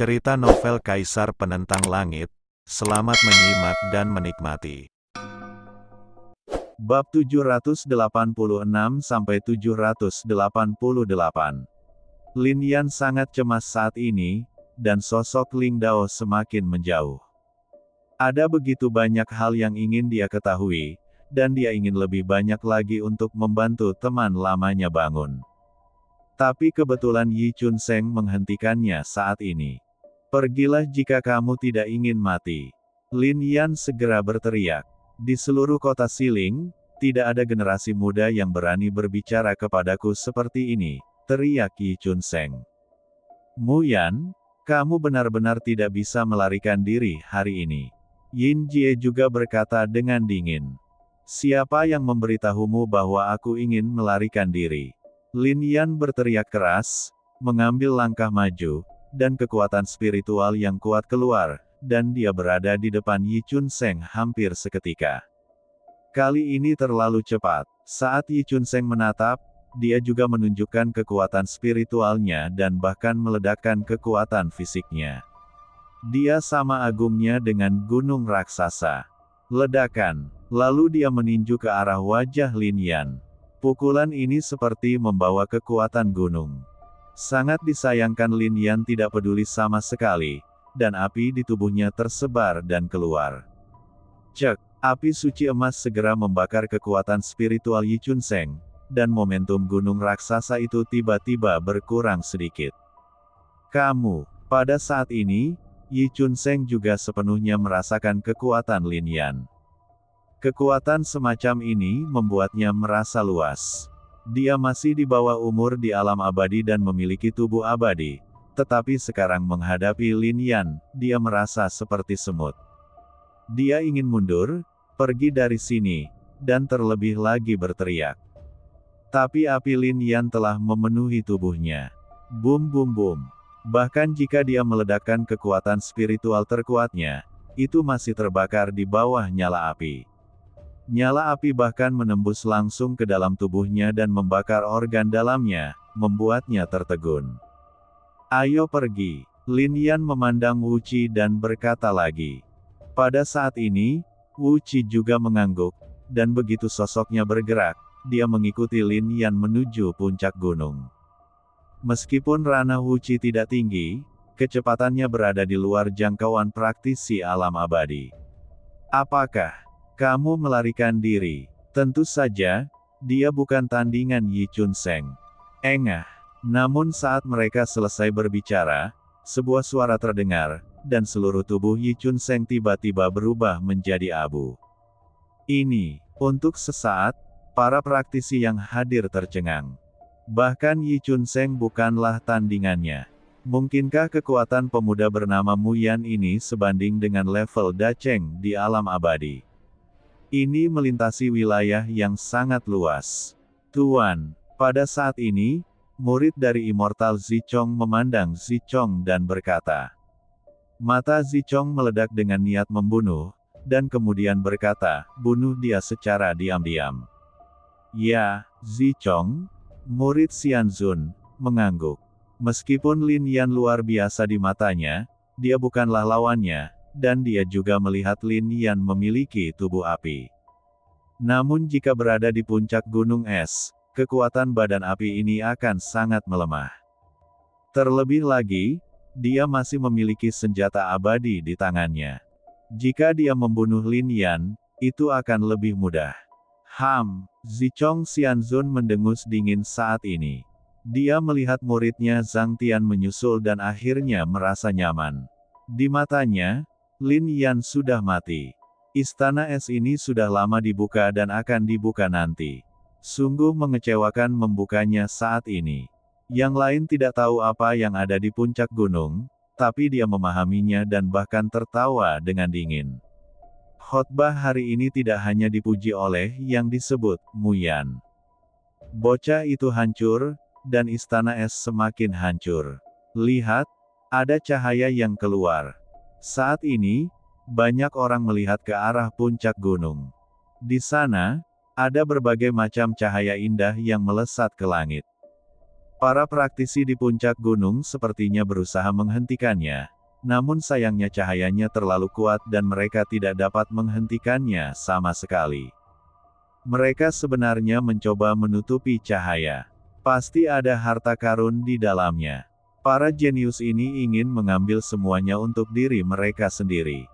Cerita novel Kaisar Penentang Langit. Selamat menyimak dan menikmati. Bab 786-788. Lin Yan sangat cemas saat ini, dan sosok Ling Dao semakin menjauh. Ada begitu banyak hal yang ingin dia ketahui, dan dia ingin lebih banyak lagi untuk membantu teman lamanya bangun. Tapi kebetulan Yi Chun Seng menghentikannya saat ini. Pergilah jika kamu tidak ingin mati. Lin Yan segera berteriak. Di seluruh kota Siling, tidak ada generasi muda yang berani berbicara kepadaku seperti ini, teriak Yi Chun Seng. Mu Yan, kamu benar-benar tidak bisa melarikan diri hari ini. Yin Jie juga berkata dengan dingin. Siapa yang memberitahumu bahwa aku ingin melarikan diri? Lin Yan berteriak keras, mengambil langkah maju, dan kekuatan spiritual yang kuat keluar, dan dia berada di depan Yi Chun Seng hampir seketika. Kali ini terlalu cepat. Saat Yi Chun Seng menatap, dia juga menunjukkan kekuatan spiritualnya dan bahkan meledakkan kekuatan fisiknya. Dia sama agungnya dengan gunung raksasa. Ledakan. Lalu dia meninju ke arah wajah Lin Yan. Pukulan ini seperti membawa kekuatan gunung. Sangat disayangkan Lin Yan tidak peduli sama sekali, dan api di tubuhnya tersebar dan keluar. Cek, api suci emas segera membakar kekuatan spiritual Yi Chun Seng, dan momentum gunung raksasa itu tiba-tiba berkurang sedikit. Pada saat ini, Yi Chun Seng juga sepenuhnya merasakan kekuatan Lin Yan. Kekuatan semacam ini membuatnya merasa luas. Dia masih di bawah umur di alam abadi dan memiliki tubuh abadi, tetapi sekarang menghadapi Lin Yan, dia merasa seperti semut. Dia ingin mundur, pergi dari sini, dan terlebih lagi berteriak. Tapi api Lin Yan telah memenuhi tubuhnya. Bum bum bum. Bahkan jika dia meledakkan kekuatan spiritual terkuatnya, itu masih terbakar di bawah nyala api. Nyala api bahkan menembus langsung ke dalam tubuhnya dan membakar organ dalamnya, membuatnya tertegun. Ayo pergi. Lin Yan memandang Wu Qi dan berkata lagi. Pada saat ini, Wu Qi juga mengangguk, dan begitu sosoknya bergerak, dia mengikuti Lin Yan menuju puncak gunung. Meskipun ranah Wu Qi tidak tinggi, kecepatannya berada di luar jangkauan praktisi alam abadi. Apakah kamu melarikan diri? Tentu saja, dia bukan tandingan Yi Chun Seng. Engah. Namun saat mereka selesai berbicara, sebuah suara terdengar, dan seluruh tubuh Yi Chun Seng tiba-tiba berubah menjadi abu. Ini, untuk sesaat, para praktisi yang hadir tercengang. Bahkan Yi Chun Seng bukanlah tandingannya. Mungkinkah kekuatan pemuda bernama Mu Yan ini sebanding dengan level Da Cheng di alam abadi? Ini melintasi wilayah yang sangat luas. Tuan, pada saat ini, murid dari Immortal Zichong memandang Zichong dan berkata. Mata Zichong meledak dengan niat membunuh, dan kemudian berkata, bunuh dia secara diam-diam. Ya, Zichong, murid Xianzun, mengangguk. Meskipun Lin Yan luar biasa di matanya, dia bukanlah lawannya, dan dia juga melihat Lin Yan memiliki tubuh api. Namun jika berada di puncak gunung es, kekuatan badan api ini akan sangat melemah. Terlebih lagi, dia masih memiliki senjata abadi di tangannya. Jika dia membunuh Lin Yan, itu akan lebih mudah. Zichong Xianzun mendengus dingin saat ini. Dia melihat muridnya Zhang Tian menyusul dan akhirnya merasa nyaman. Di matanya, Lin Yan sudah mati. Istana es ini sudah lama dibuka dan akan dibuka nanti. Sungguh mengecewakan membukanya saat ini. Yang lain tidak tahu apa yang ada di puncak gunung, tapi dia memahaminya dan bahkan tertawa dengan dingin. Khotbah hari ini tidak hanya dipuji oleh yang disebut Mu Yan. Bocah itu hancur, dan istana es semakin hancur. Lihat, ada cahaya yang keluar. Saat ini, banyak orang melihat ke arah puncak gunung. Di sana, ada berbagai macam cahaya indah yang melesat ke langit. Para praktisi di puncak gunung sepertinya berusaha menghentikannya, namun sayangnya cahayanya terlalu kuat dan mereka tidak dapat menghentikannya sama sekali. Mereka sebenarnya mencoba menutupi cahaya. Pasti ada harta karun di dalamnya. Para jenius ini ingin mengambil semuanya untuk diri mereka sendiri.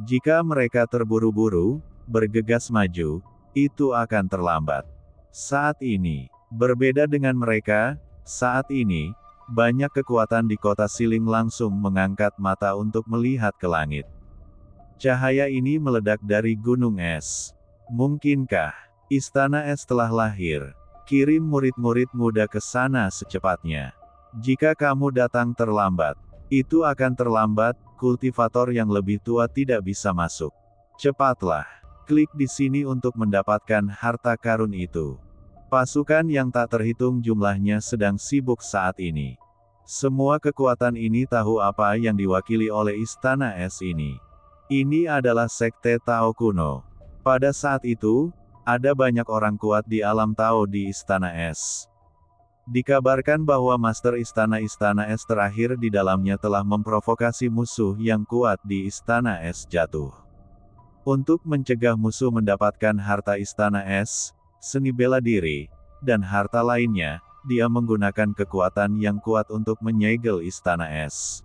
Jika mereka terburu-buru, bergegas maju, itu akan terlambat. Saat ini, berbeda dengan mereka, saat ini, banyak kekuatan di kota Siling langsung mengangkat mata untuk melihat ke langit. Cahaya ini meledak dari gunung es. Mungkinkah Istana Es telah lahir? Kirim murid-murid muda ke sana secepatnya. Jika kamu datang terlambat, itu akan terlambat, kultivator yang lebih tua tidak bisa masuk. Cepatlah, klik di sini untuk mendapatkan harta karun itu. Pasukan yang tak terhitung jumlahnya sedang sibuk saat ini. Semua kekuatan ini tahu apa yang diwakili oleh Istana Es ini. Ini adalah Sekte Tao kuno. Pada saat itu, ada banyak orang kuat di alam Tao di Istana Es. Dikabarkan bahwa Master Istana Es terakhir di dalamnya telah memprovokasi musuh yang kuat di Istana Es jatuh. Untuk mencegah musuh mendapatkan harta Istana Es, seni bela diri, dan harta lainnya, dia menggunakan kekuatan yang kuat untuk menyegel Istana Es.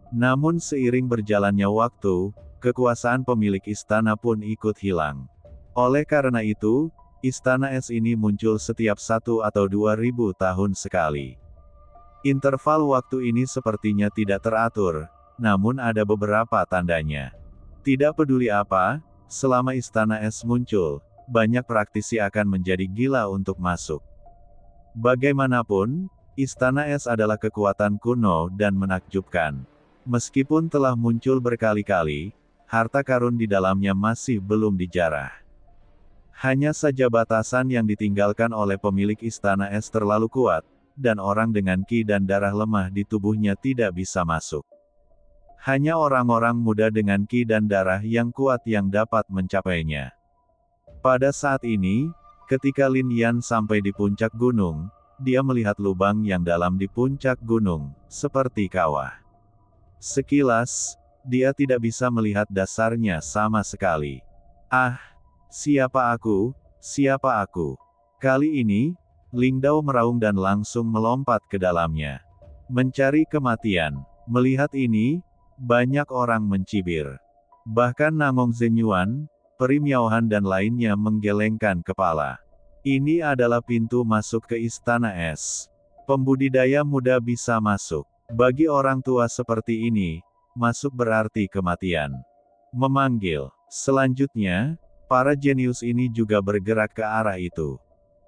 Namun seiring berjalannya waktu, kekuasaan pemilik istana pun ikut hilang. Oleh karena itu, Istana Es ini muncul setiap 1 atau 2000 tahun sekali. Interval waktu ini sepertinya tidak teratur, namun ada beberapa tandanya. Tidak peduli apa, selama Istana Es muncul, banyak praktisi akan menjadi gila untuk masuk. Bagaimanapun, Istana Es adalah kekuatan kuno dan menakjubkan. Meskipun telah muncul berkali-kali, harta karun di dalamnya masih belum dijarah. Hanya saja batasan yang ditinggalkan oleh pemilik Istana Es terlalu kuat, dan orang dengan ki dan darah lemah di tubuhnya tidak bisa masuk. Hanya orang-orang muda dengan ki dan darah yang kuat yang dapat mencapainya. Pada saat ini, ketika Lin Yan sampai di puncak gunung, dia melihat lubang yang dalam di puncak gunung, seperti kawah. Sekilas, dia tidak bisa melihat dasarnya sama sekali. Ah! Siapa aku? Siapa aku? Kali ini, Ling Dao meraung dan langsung melompat ke dalamnya. Mencari kematian. Melihat ini, banyak orang mencibir. Bahkan Nangong Zenyuan, Peri Miaohan dan lainnya menggelengkan kepala. Ini adalah pintu masuk ke Istana Es. Pembudidaya muda bisa masuk. Bagi orang tua seperti ini, masuk berarti kematian. Memanggil. Selanjutnya, para jenius ini juga bergerak ke arah itu.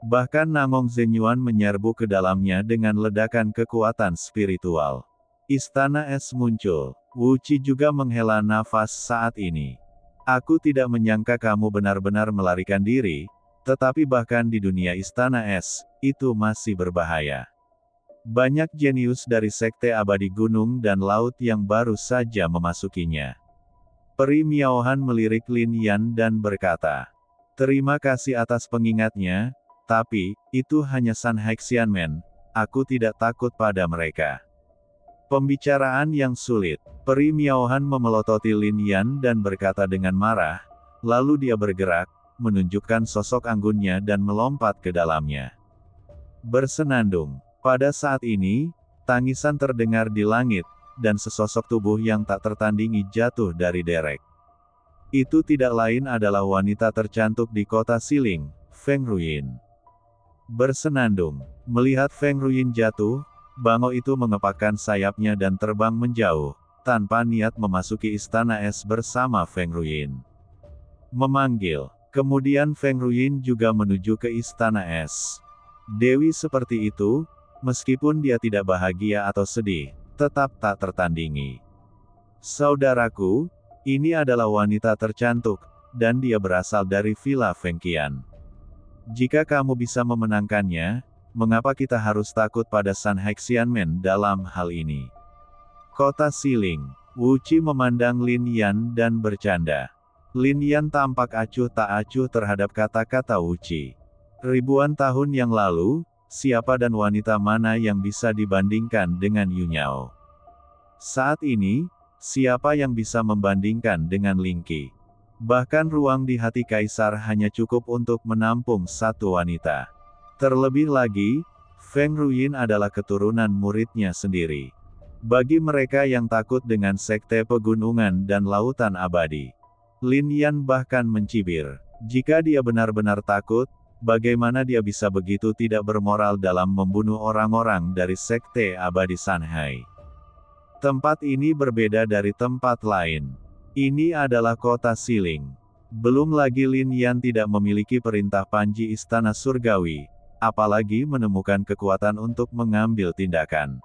Bahkan Nangong Zenyuan menyerbu ke dalamnya dengan ledakan kekuatan spiritual. Istana Es muncul. Wu Qi juga menghela nafas saat ini. Aku tidak menyangka kamu benar-benar melarikan diri, tetapi bahkan di dunia Istana Es, itu masih berbahaya. Banyak jenius dari Sekte Abadi Gunung dan Laut yang baru saja memasukinya. Peri Miaohan melirik Lin Yan dan berkata, "Terima kasih atas pengingatnya, tapi, itu hanya San Haixianmen, aku tidak takut pada mereka." Pembicaraan yang sulit. Peri Miaohan memelototi Lin Yan dan berkata dengan marah, lalu dia bergerak, menunjukkan sosok anggunnya dan melompat ke dalamnya. Bersenandung. Pada saat ini, tangisan terdengar di langit, dan sesosok tubuh yang tak tertandingi jatuh dari derek. Itu tidak lain adalah wanita tercantik di kota Siling, Feng Ruyin. Bersenandung. Melihat Feng Ruyin jatuh, bangau itu mengepakkan sayapnya dan terbang menjauh, tanpa niat memasuki Istana Es bersama Feng Ruyin. Memanggil. Kemudian Feng Ruyin juga menuju ke Istana Es. Dewi seperti itu, meskipun dia tidak bahagia atau sedih, tetap tak tertandingi. Saudaraku, ini adalah wanita tercantik, dan dia berasal dari Villa Feng Qian. Jika kamu bisa memenangkannya, mengapa kita harus takut pada San Haixianmen dalam hal ini? Kota Siling. Wu Qi memandang Lin Yan dan bercanda. Lin Yan tampak acuh tak acuh terhadap kata-kata Wu Qi. Ribuan tahun yang lalu, siapa dan wanita mana yang bisa dibandingkan dengan Yunyao? Saat ini, siapa yang bisa membandingkan dengan Lingqi? Bahkan ruang di hati kaisar hanya cukup untuk menampung satu wanita. Terlebih lagi, Feng Ruyin adalah keturunan muridnya sendiri. Bagi mereka yang takut dengan sekte pegunungan dan lautan abadi, Lin Yan bahkan mencibir. Jika dia benar-benar takut, bagaimana dia bisa begitu tidak bermoral dalam membunuh orang-orang dari sekte abadi Sanhai? Tempat ini berbeda dari tempat lain. Ini adalah kota Siling. Belum lagi Lin Yan tidak memiliki perintah Panji Istana Surgawi, apalagi menemukan kekuatan untuk mengambil tindakan.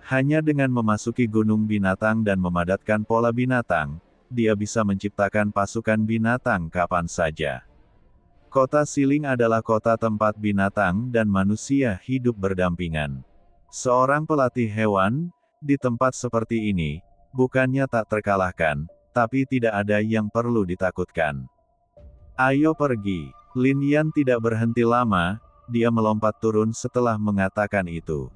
Hanya dengan memasuki gunung binatang dan memadatkan pola binatang, dia bisa menciptakan pasukan binatang kapan saja. Kota Siling adalah kota tempat binatang dan manusia hidup berdampingan. Seorang pelatih hewan, di tempat seperti ini, bukannya tak terkalahkan, tapi tidak ada yang perlu ditakutkan. Ayo pergi. Lin Yan tidak berhenti lama, dia melompat turun setelah mengatakan itu.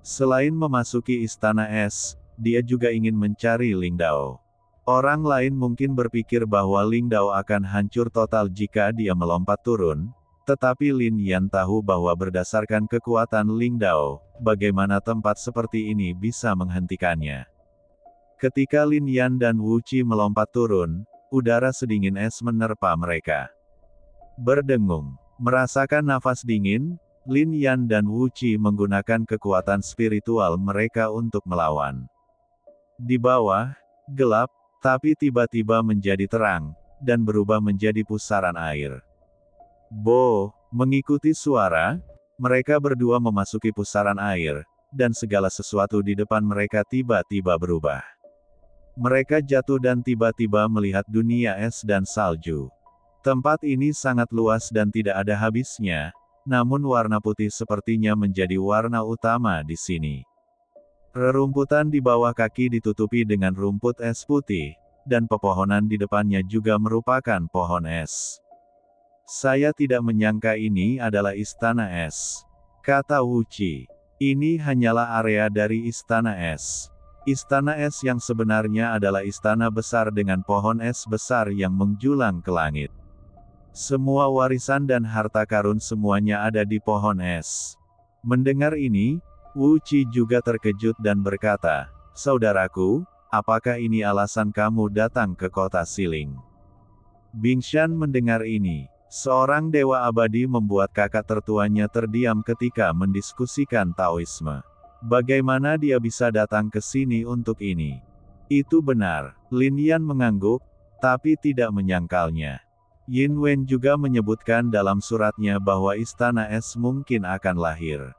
Selain memasuki Istana Es, dia juga ingin mencari Ling Dao. Orang lain mungkin berpikir bahwa Ling Dao akan hancur total jika dia melompat turun, tetapi Lin Yan tahu bahwa berdasarkan kekuatan Ling Dao, bagaimana tempat seperti ini bisa menghentikannya. Ketika Lin Yan dan Wu Qi melompat turun, udara sedingin es menerpa mereka. Berdengung, merasakan nafas dingin, Lin Yan dan Wu Qi menggunakan kekuatan spiritual mereka untuk melawan. Di bawah, gelap, tapi tiba-tiba menjadi terang, dan berubah menjadi pusaran air. Mengikuti suara, mereka berdua memasuki pusaran air, dan segala sesuatu di depan mereka tiba-tiba berubah. Mereka jatuh dan tiba-tiba melihat dunia es dan salju. Tempat ini sangat luas dan tidak ada habisnya, namun warna putih sepertinya menjadi warna utama di sini. Rerumputan di bawah kaki ditutupi dengan rumput es putih, dan pepohonan di depannya juga merupakan pohon es. Saya tidak menyangka ini adalah Istana Es, kata Wu Qi. Ini hanyalah area dari Istana Es. Istana Es yang sebenarnya adalah istana besar dengan pohon es besar yang menjulang ke langit. Semua warisan dan harta karun semuanya ada di pohon es. Mendengar ini, Wu Qi juga terkejut dan berkata, "Saudaraku, apakah ini alasan kamu datang ke kota Siling?" Bingshan mendengar ini. Seorang dewa abadi membuat kakak tertuanya terdiam ketika mendiskusikan Taoisme. Bagaimana dia bisa datang ke sini untuk ini? Itu benar, Lin Yan mengangguk, tapi tidak menyangkalnya. Yin Wen juga menyebutkan dalam suratnya bahwa Istana Es mungkin akan lahir.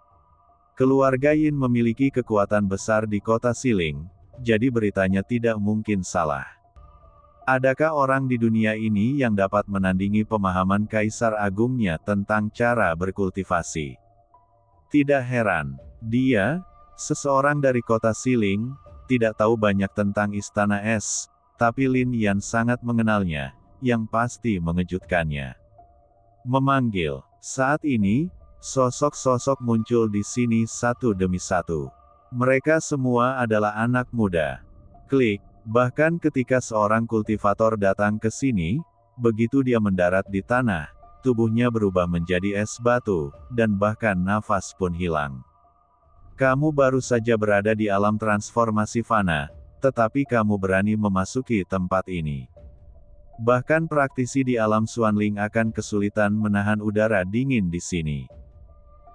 Keluarga Yin memiliki kekuatan besar di kota Siling, jadi beritanya tidak mungkin salah. Adakah orang di dunia ini yang dapat menandingi pemahaman Kaisar Agungnya tentang cara berkultivasi? Tidak heran, dia, seseorang dari kota Siling, tidak tahu banyak tentang Istana Es, tapi Lin Yan sangat mengenalnya, yang pasti mengejutkannya. Memanggil, saat ini, sosok-sosok muncul di sini satu demi satu. Mereka semua adalah anak muda. Klik, bahkan ketika seorang kultivator datang ke sini, begitu dia mendarat di tanah, tubuhnya berubah menjadi es batu, dan bahkan nafas pun hilang. Kamu baru saja berada di alam transformasi fana, tetapi kamu berani memasuki tempat ini. Bahkan praktisi di alam Xuanling akan kesulitan menahan udara dingin di sini.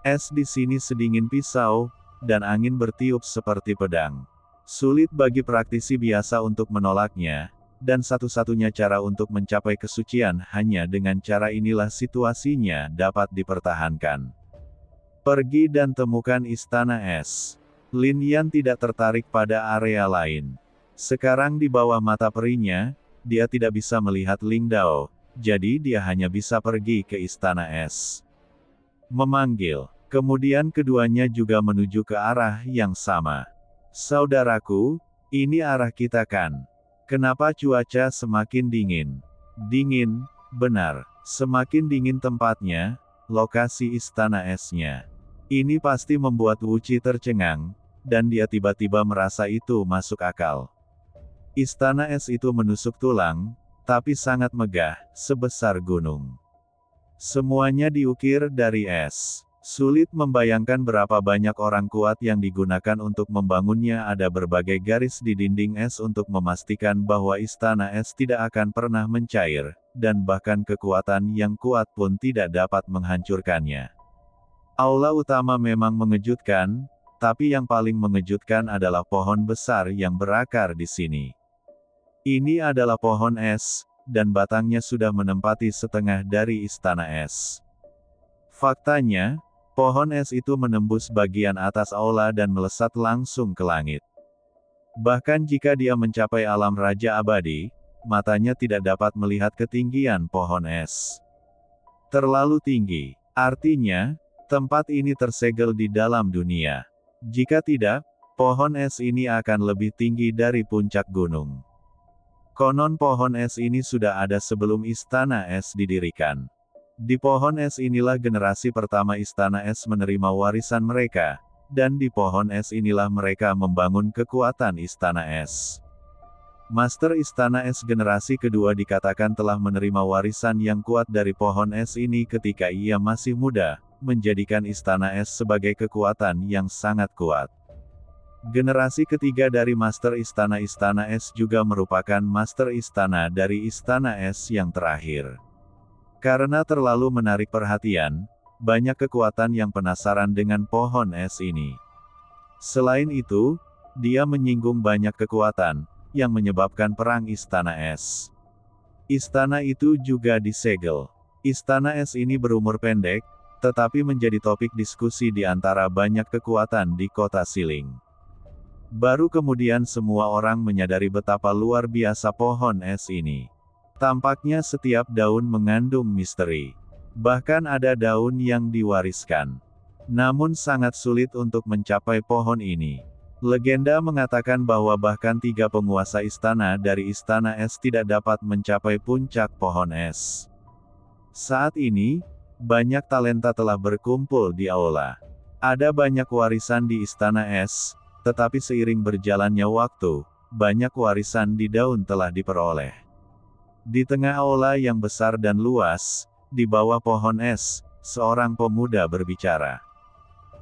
Es di sini sedingin pisau, dan angin bertiup seperti pedang. Sulit bagi praktisi biasa untuk menolaknya, dan satu-satunya cara untuk mencapai kesucian hanya dengan cara inilah situasinya dapat dipertahankan. Pergi dan temukan Istana Es. Lin Yan tidak tertarik pada area lain. Sekarang di bawah mata perinya, dia tidak bisa melihat Ling Dao, jadi dia hanya bisa pergi ke Istana Es. Memanggil. Kemudian keduanya juga menuju ke arah yang sama. Saudaraku, ini arah kita kan? Kenapa cuaca semakin dingin? Dingin, benar. Semakin dingin tempatnya, lokasi istana esnya. Ini pasti membuat Wuci tercengang, dan dia tiba-tiba merasa itu masuk akal. Istana es itu menusuk tulang, tapi sangat megah, sebesar gunung. Semuanya diukir dari es. Sulit membayangkan berapa banyak orang kuat yang digunakan untuk membangunnya. Ada berbagai garis di dinding es untuk memastikan bahwa istana es tidak akan pernah mencair, dan bahkan kekuatan yang kuat pun tidak dapat menghancurkannya. Aula utama memang mengejutkan, tapi yang paling mengejutkan adalah pohon besar yang berakar di sini. Ini adalah pohon es, dan batangnya sudah menempati setengah dari istana es. Faktanya, pohon es itu menembus bagian atas aula dan melesat langsung ke langit. Bahkan jika dia mencapai alam raja abadi, matanya tidak dapat melihat ketinggian pohon es. Terlalu tinggi. Artinya, tempat ini tersegel di dalam dunia. Jika tidak, pohon es ini akan lebih tinggi dari puncak gunung. Konon pohon es ini sudah ada sebelum istana es didirikan. Di pohon es inilah generasi pertama istana es menerima warisan mereka, dan di pohon es inilah mereka membangun kekuatan istana es. Master istana es generasi kedua dikatakan telah menerima warisan yang kuat dari pohon es ini ketika ia masih muda, menjadikan istana es sebagai kekuatan yang sangat kuat. Generasi ketiga dari master istana es juga merupakan master istana dari istana es yang terakhir. Karena terlalu menarik perhatian, banyak kekuatan yang penasaran dengan pohon es ini. Selain itu, dia menyinggung banyak kekuatan, yang menyebabkan perang istana es. Istana itu juga disegel. Istana es ini berumur pendek, tetapi menjadi topik diskusi di antara banyak kekuatan di kota Siling. Baru kemudian semua orang menyadari betapa luar biasa pohon es ini. Tampaknya setiap daun mengandung misteri. Bahkan ada daun yang diwariskan. Namun sangat sulit untuk mencapai pohon ini. Legenda mengatakan bahwa bahkan 3 penguasa istana dari istana es tidak dapat mencapai puncak pohon es. Saat ini, banyak talenta telah berkumpul di aula. Ada banyak warisan di istana es, tetapi seiring berjalannya waktu, banyak warisan di daun telah diperoleh. Di tengah aula yang besar dan luas, di bawah pohon es, seorang pemuda berbicara.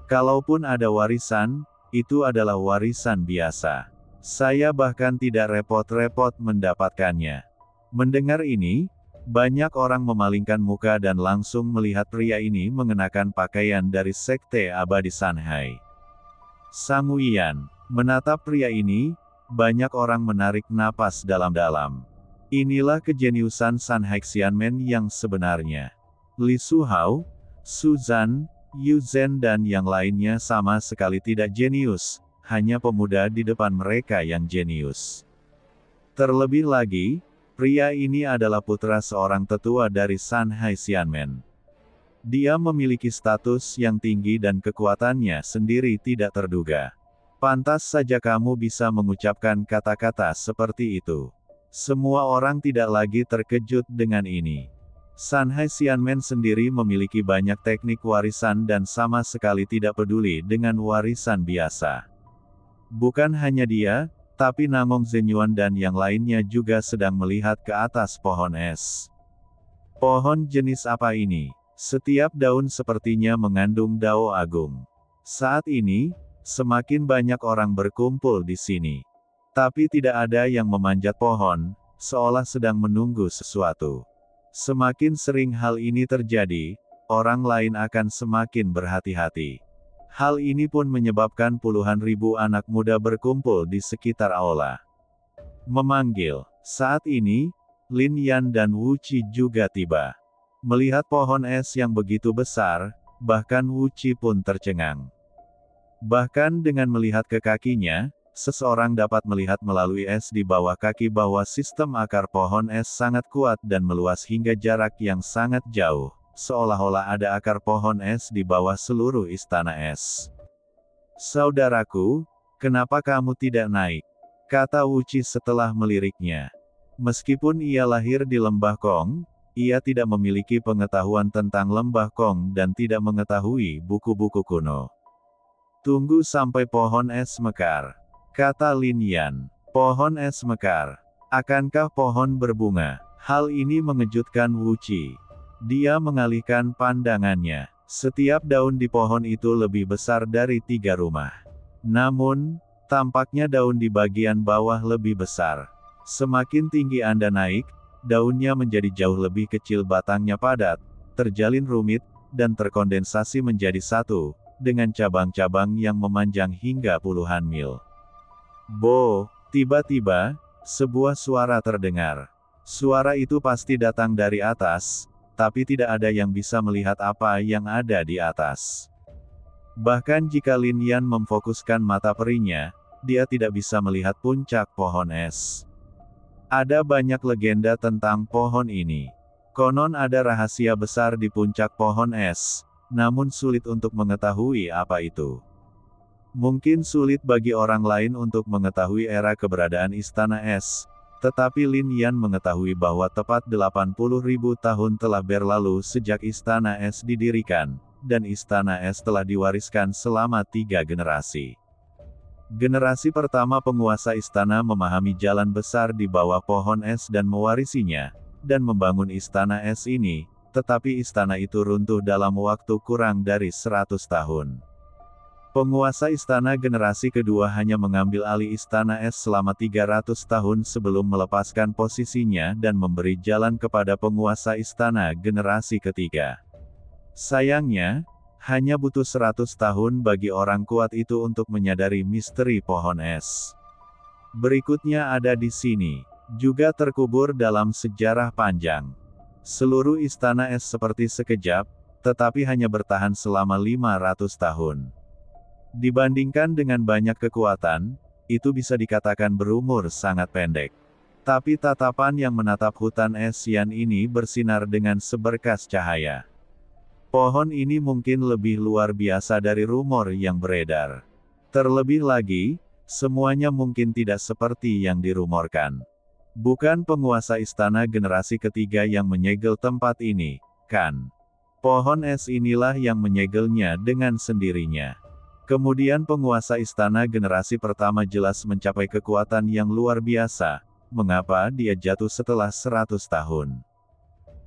Kalaupun ada warisan, itu adalah warisan biasa. Saya bahkan tidak repot-repot mendapatkannya. Mendengar ini, banyak orang memalingkan muka dan langsung melihat pria ini mengenakan pakaian dari Sekte Abadi Sanhai. Sang Wian menatap pria ini, banyak orang menarik napas dalam-dalam. Inilah kejeniusan Sanhai Xianmen yang sebenarnya. Li Suhao, Su Zhan, Yu Zhen dan yang lainnya sama sekali tidak jenius, hanya pemuda di depan mereka yang jenius. Terlebih lagi, pria ini adalah putra seorang tetua dari Sanhai Xianmen. Dia memiliki status yang tinggi dan kekuatannya sendiri tidak terduga. Pantas saja kamu bisa mengucapkan kata-kata seperti itu. Semua orang tidak lagi terkejut dengan ini. Sanhai Xianmen sendiri memiliki banyak teknik warisan dan sama sekali tidak peduli dengan warisan biasa. Bukan hanya dia, tapi Namong Zenyuan dan yang lainnya juga sedang melihat ke atas pohon es. Pohon jenis apa ini? Setiap daun sepertinya mengandung dao agung. Saat ini, semakin banyak orang berkumpul di sini. Tapi tidak ada yang memanjat pohon, seolah sedang menunggu sesuatu. Semakin sering hal ini terjadi, orang lain akan semakin berhati-hati. Hal ini pun menyebabkan puluhan ribu anak muda berkumpul di sekitar aula. Memanggil. Saat ini, Lin Yan dan Wu Qi juga tiba. Melihat pohon es yang begitu besar, bahkan Wu Qi pun tercengang. Bahkan dengan melihat ke kakinya, seseorang dapat melihat melalui es di bawah kaki bahwa sistem akar pohon es sangat kuat dan meluas hingga jarak yang sangat jauh, seolah-olah ada akar pohon es di bawah seluruh istana es. Saudaraku, kenapa kamu tidak naik? Kata Wu Qi setelah meliriknya. Meskipun ia lahir di lembah Kong, Ia tidak memiliki pengetahuan tentang lembah Kong dan tidak mengetahui buku-buku kuno. Tunggu sampai pohon es mekar, kata Lin Yan. Pohon es mekar. Akankah pohon berbunga? Hal ini mengejutkan Wu Qi. Dia mengalihkan pandangannya. Setiap daun di pohon itu lebih besar dari 3 rumah. Namun, tampaknya daun di bagian bawah lebih besar. Semakin tinggi Anda naik, daunnya menjadi jauh lebih kecil, batangnya padat, terjalin rumit, dan terkondensasi menjadi satu, dengan cabang-cabang yang memanjang hingga puluhan mil. Bo, tiba-tiba, sebuah suara terdengar. Suara itu pasti datang dari atas, tapi tidak ada yang bisa melihat apa yang ada di atas. Bahkan jika Lin Yan memfokuskan mata perinya, dia tidak bisa melihat puncak pohon es. Ada banyak legenda tentang pohon ini. Konon ada rahasia besar di puncak pohon es, namun sulit untuk mengetahui apa itu. Mungkin sulit bagi orang lain untuk mengetahui era keberadaan Istana Es, tetapi Lin Yan mengetahui bahwa tepat 80.000 tahun telah berlalu sejak Istana Es didirikan, dan Istana Es telah diwariskan selama 3 generasi. Generasi pertama penguasa istana memahami jalan besar di bawah pohon es dan mewarisinya, dan membangun Istana Es ini, tetapi istana itu runtuh dalam waktu kurang dari 100 tahun. Penguasa istana generasi kedua hanya mengambil alih Istana Es selama 300 tahun sebelum melepaskan posisinya dan memberi jalan kepada penguasa istana generasi ketiga. Sayangnya, hanya butuh 100 tahun bagi orang kuat itu untuk menyadari misteri pohon es. Berikutnya ada di sini, juga terkubur dalam sejarah panjang. Seluruh Istana Es seperti sekejap, tetapi hanya bertahan selama 500 tahun. Dibandingkan dengan banyak kekuatan, itu bisa dikatakan berumur sangat pendek. Tapi tatapan yang menatap hutan es Yan ini bersinar dengan seberkas cahaya. Pohon ini mungkin lebih luar biasa dari rumor yang beredar. Terlebih lagi, semuanya mungkin tidak seperti yang dirumorkan. Bukan penguasa istana generasi ketiga yang menyegel tempat ini, kan? Pohon es inilah yang menyegelnya dengan sendirinya. Kemudian penguasa istana generasi pertama jelas mencapai kekuatan yang luar biasa. Mengapa dia jatuh setelah 100 tahun?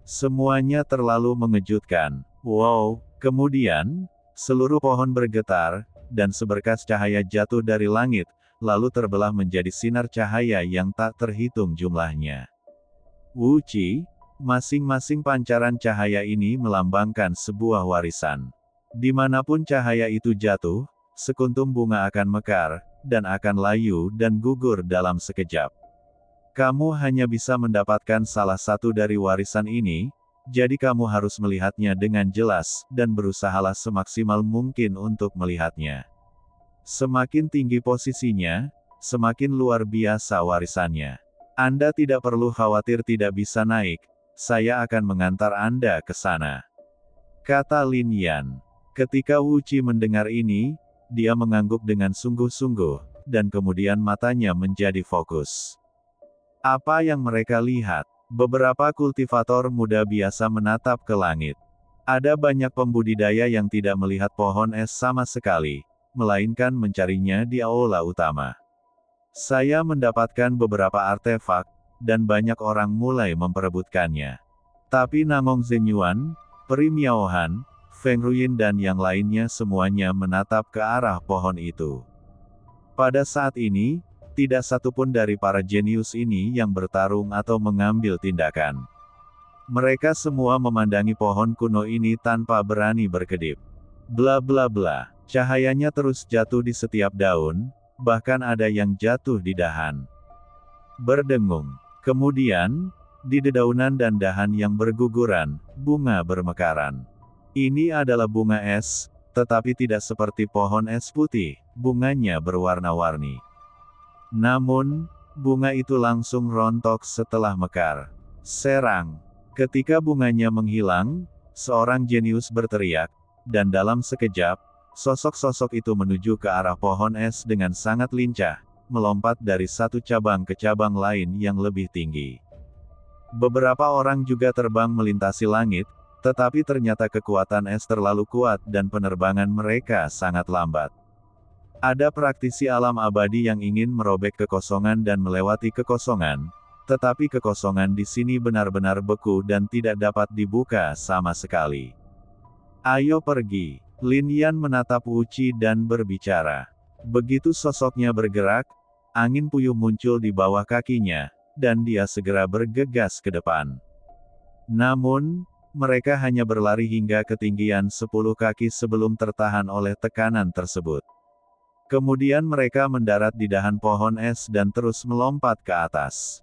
Semuanya terlalu mengejutkan. Wow, kemudian, seluruh pohon bergetar, dan seberkas cahaya jatuh dari langit, lalu terbelah menjadi sinar cahaya yang tak terhitung jumlahnya. Wu Qi, masing-masing pancaran cahaya ini melambangkan sebuah warisan. Dimanapun cahaya itu jatuh, sekuntum bunga akan mekar, dan akan layu dan gugur dalam sekejap. Kamu hanya bisa mendapatkan salah satu dari warisan ini, jadi kamu harus melihatnya dengan jelas, dan berusahalah semaksimal mungkin untuk melihatnya. Semakin tinggi posisinya, semakin luar biasa warisannya. Anda tidak perlu khawatir tidak bisa naik, saya akan mengantar Anda ke sana, kata Lin Yan. Ketika Wu Qi mendengar ini, dia mengangguk dengan sungguh-sungguh, dan kemudian matanya menjadi fokus. Apa yang mereka lihat? Beberapa kultivator muda biasa menatap ke langit. Ada banyak pembudidaya yang tidak melihat pohon es sama sekali, melainkan mencarinya di aula utama. Saya mendapatkan beberapa artefak, dan banyak orang mulai memperebutkannya. Tapi Nangong Zenyuan, Peri Miaohan, Feng Ruyin dan yang lainnya semuanya menatap ke arah pohon itu. Pada saat ini, tidak satupun dari para jenius ini yang bertarung atau mengambil tindakan. Mereka semua memandangi pohon kuno ini tanpa berani berkedip. Bla bla bla. Cahayanya terus jatuh di setiap daun, bahkan ada yang jatuh di dahan. Berdengung. Kemudian, di dedaunan dan dahan yang berguguran, bunga bermekaran. Ini adalah bunga es, tetapi tidak seperti pohon es putih, bunganya berwarna-warni. Namun, bunga itu langsung rontok setelah mekar. Serang. Ketika bunganya menghilang, seorang jenius berteriak, dan dalam sekejap, sosok-sosok itu menuju ke arah pohon es dengan sangat lincah, melompat dari satu cabang ke cabang lain yang lebih tinggi. Beberapa orang juga terbang melintasi langit, tetapi ternyata kekuatan es terlalu kuat dan penerbangan mereka sangat lambat. Ada praktisi alam abadi yang ingin merobek kekosongan dan melewati kekosongan, tetapi kekosongan di sini benar-benar beku dan tidak dapat dibuka sama sekali. Ayo pergi. Lin Yan menatap Wu Qi dan berbicara. Begitu sosoknya bergerak, angin puyuh muncul di bawah kakinya, dan dia segera bergegas ke depan. Namun, mereka hanya berlari hingga ketinggian 10 kaki sebelum tertahan oleh tekanan tersebut. Kemudian mereka mendarat di dahan pohon es dan terus melompat ke atas.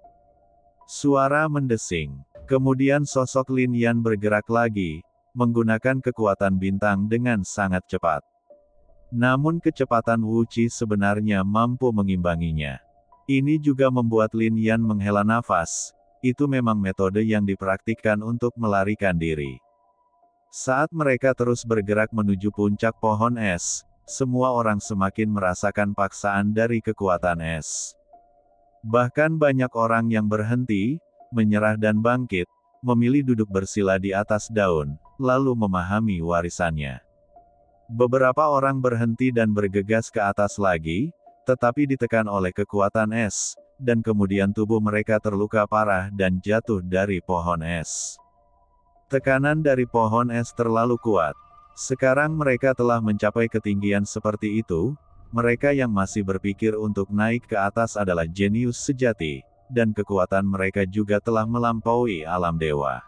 Suara mendesing. Kemudian sosok Lin Yan bergerak lagi, menggunakan kekuatan bintang dengan sangat cepat. Namun kecepatan Wu Qi sebenarnya mampu mengimbanginya. Ini juga membuat Lin Yan menghela nafas, itu memang metode yang dipraktikkan untuk melarikan diri. Saat mereka terus bergerak menuju puncak pohon es, semua orang semakin merasakan paksaan dari kekuatan es. Bahkan banyak orang yang berhenti, menyerah dan bangkit, memilih duduk bersila di atas daun, lalu memahami warisannya. Beberapa orang berhenti dan bergegas ke atas lagi, tetapi ditekan oleh kekuatan es, dan kemudian tubuh mereka terluka parah dan jatuh dari pohon es. Tekanan dari pohon es terlalu kuat. Sekarang mereka telah mencapai ketinggian seperti itu, mereka yang masih berpikir untuk naik ke atas adalah jenius sejati, dan kekuatan mereka juga telah melampaui alam dewa.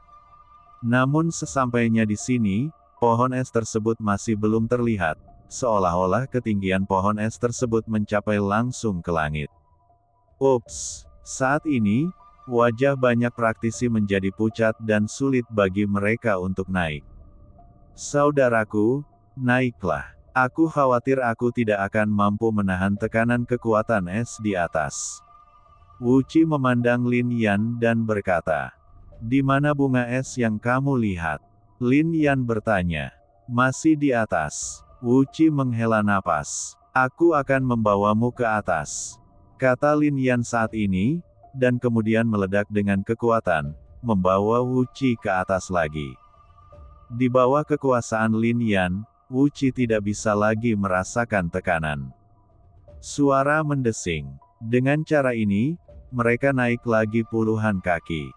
Namun sesampainya di sini, pohon es tersebut masih belum terlihat. Seolah-olah ketinggian pohon es tersebut mencapai langsung ke langit. Ups! Saat ini, wajah banyak praktisi menjadi pucat dan sulit bagi mereka untuk naik. Saudaraku, naiklah. Aku khawatir aku tidak akan mampu menahan tekanan kekuatan es di atas. Wu Qi memandang Lin Yan dan berkata, "Di mana bunga es yang kamu lihat?" Lin Yan bertanya. "Masih di atas." Wu Qi menghela napas. "Aku akan membawamu ke atas," kata Lin Yan saat ini, dan kemudian meledak dengan kekuatan, membawa Wu Qi ke atas lagi. Di bawah kekuasaan Lin Yan, Wu Qi tidak bisa lagi merasakan tekanan. Suara mendesing. Dengan cara ini, mereka naik lagi puluhan kaki.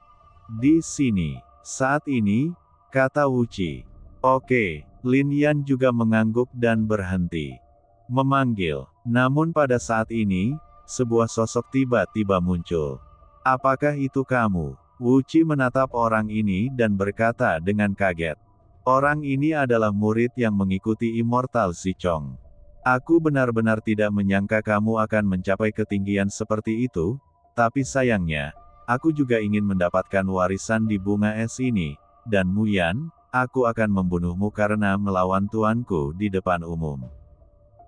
"Di sini, saat ini," kata Wu Qi. "Oke." Lin Yan juga mengangguk dan berhenti. Memanggil. Namun pada saat ini, sebuah sosok tiba-tiba muncul. "Apakah itu kamu?" Wu Qi menatap orang ini dan berkata dengan kaget. Orang ini adalah murid yang mengikuti Immortal Zichong. "Aku benar-benar tidak menyangka kamu akan mencapai ketinggian seperti itu, tapi sayangnya, aku juga ingin mendapatkan warisan di bunga es ini, dan Mu Yan, aku akan membunuhmu karena melawan tuanku di depan umum.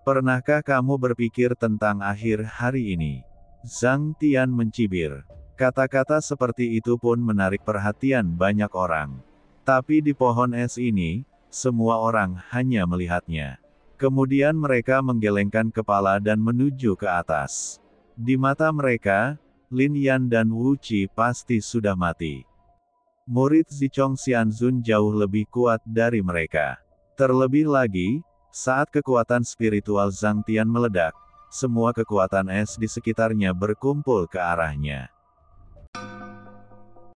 Pernahkah kamu berpikir tentang akhir hari ini?" Zhang Tian mencibir. Kata-kata seperti itu pun menarik perhatian banyak orang. Tapi di pohon es ini, semua orang hanya melihatnya. Kemudian mereka menggelengkan kepala dan menuju ke atas. Di mata mereka, Lin Yan dan Wu Qi pasti sudah mati. Murid Zichong Xianzun jauh lebih kuat dari mereka. Terlebih lagi, saat kekuatan spiritual Zhang Tian meledak, semua kekuatan es di sekitarnya berkumpul ke arahnya.